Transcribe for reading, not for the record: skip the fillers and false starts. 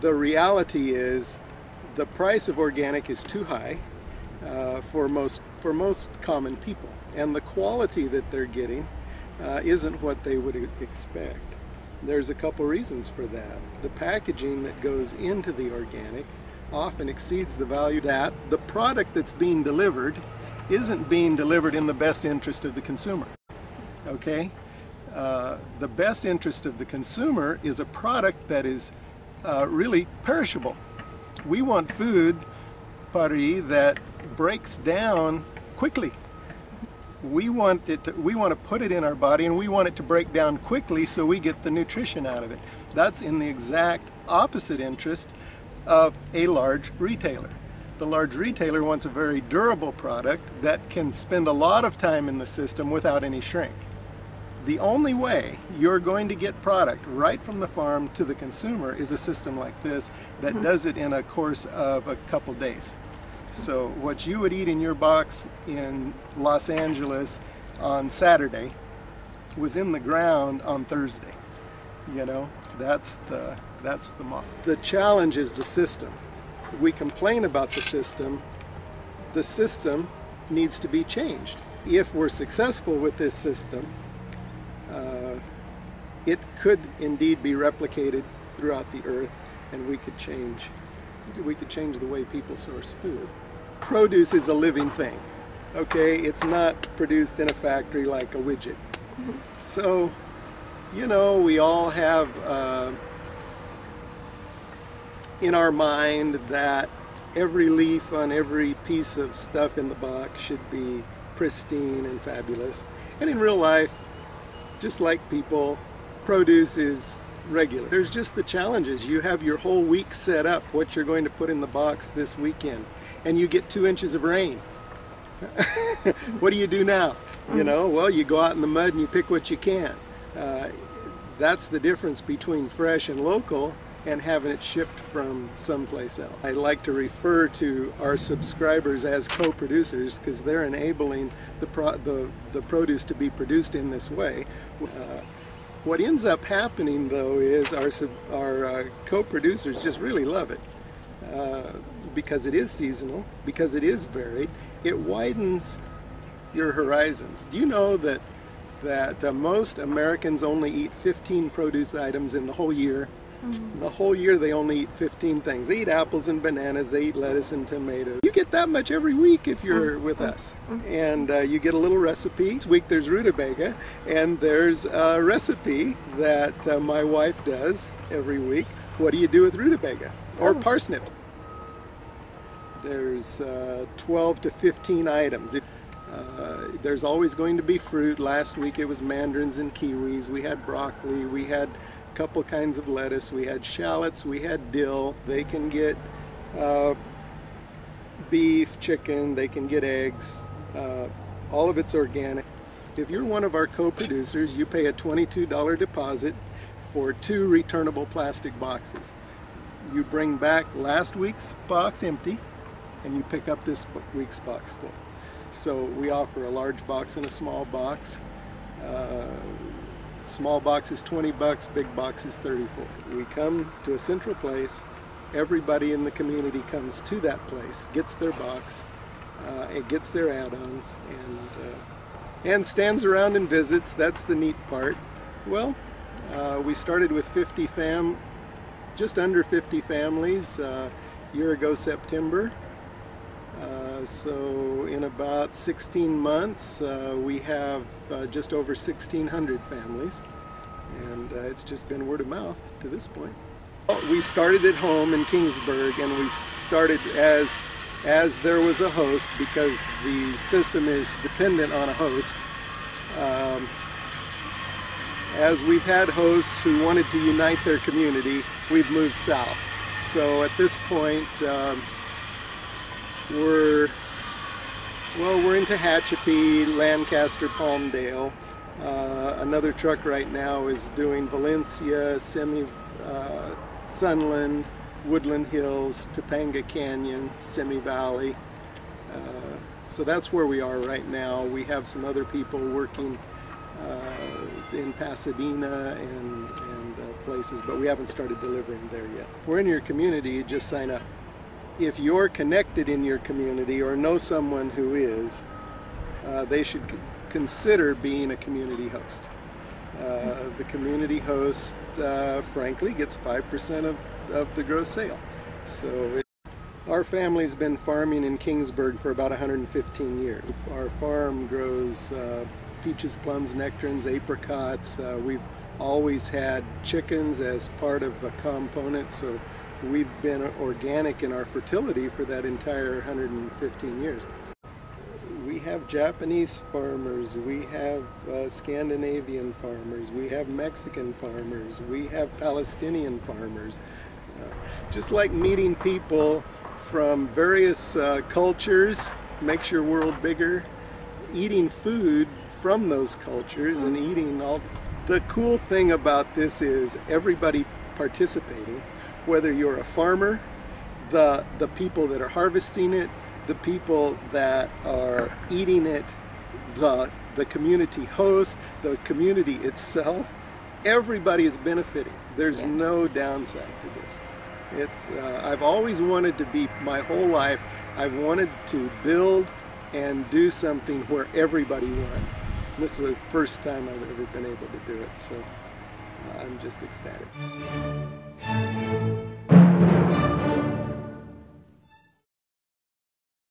The reality is the price of organic is too high for most common people, and the quality that they're getting isn't what they would expect. There's a couple reasons for that. The packaging that goes into the organic often exceeds the value. That the product that's being delivered isn't being delivered in the best interest of the consumer. Okay? The best interest of the consumer is a product that is really perishable. We want food, Pari, that breaks down quickly. We want to put it in our body, and we want it to break down quickly so we get the nutrition out of it. That's in the exact opposite interest of a large retailer. The large retailer wants a very durable product that can spend a lot of time in the system without any shrink. The only way you're going to get product right from the farm to the consumer is a system like this that does it in a course of a couple days. So what you would eat in your box in Los Angeles on Saturday was in the ground on Thursday. You know, that's the model. The challenge is the system. We complain about the system. The system needs to be changed. If we're successful with this system, it could indeed be replicated throughout the earth, and we could change the way people source food. Produce is a living thing, okay? It's not produced in a factory like a widget. So, you know, we all have in our mind that every leaf on every piece of stuff in the box should be pristine and fabulous. And in real life, just like people, produce is regular. There's just the challenges. You have your whole week set up, what you're going to put in the box this weekend, and you get 2 inches of rain. What do you do now? You know, well, you go out in the mud and you pick what you can. That's the difference between fresh and local and having it shipped from someplace else. I like to refer to our subscribers as co-producers because they're enabling the produce to be produced in this way. What ends up happening, though, is our co-producers just really love it because it is seasonal, because it is varied. It widens your horizons. Do you know that most Americans only eat 15 produce items in the whole year? Mm-hmm. The whole year they only eat 15 things. They eat apples and bananas, they eat lettuce and tomatoes. You get that much every week if you're with us. And you get a little recipe. This week there's rutabaga, and there's a recipe that my wife does every week. What do you do with rutabaga? Or parsnips? There's 12 to 15 items. There's always going to be fruit. Last week it was mandarins and kiwis. We had broccoli. We had couple kinds of lettuce. We had shallots, we had dill. They can get beef, chicken, they can get eggs. All of it's organic. If you're one of our co-producers, you pay a $22 deposit for 2 returnable plastic boxes. You bring back last week's box empty, and you pick up this week's box full. So we offer a large box and a small box. Small box is 20 bucks, big box is 34. We come to a central place. Everybody in the community comes to that place, gets their box, it gets their add-ons, and stands around and visits. That's the neat part. Well, we started with just under 50 families a year ago September. So in about 16 months, we have just over 1,600 families, and it's just been word of mouth to this point. We started at home in Kingsburg, and we started as there was a host because the system is dependent on a host. As we've had hosts who wanted to unite their community, we've moved south. So at this point, we're in Tehachapi, Lancaster, Palmdale. Another truck right now is doing Valencia, Sunland, Woodland Hills, Topanga Canyon, Simi Valley. So that's where we are right now. We have some other people working in Pasadena and places, but we haven't started delivering there yet. If we're in your community, you just sign up. If you're connected in your community or know someone who is, they should consider being a community host. The community host, frankly, gets 5% of the gross sale. So our family's been farming in Kingsburg for about 115 years. Our farm grows peaches, plums, nectarines, apricots. We've always had chickens as part of a component, so we've been organic in our fertility for that entire 115 years. We have Japanese farmers, we have Scandinavian farmers, we have Mexican farmers, we have Palestinian farmers. Just like meeting people from various cultures makes your world bigger, eating food from those cultures and eating all. The cool thing about this is everybody participating, whether you're a farmer, the people that are harvesting it, the people that are eating it, the community host, the community itself, everybody is benefiting. There's no downside to this. I've always wanted to be, my whole life, I've wanted to build and do something where everybody won. And this is the first time I've ever been able to do it, so I'm just ecstatic.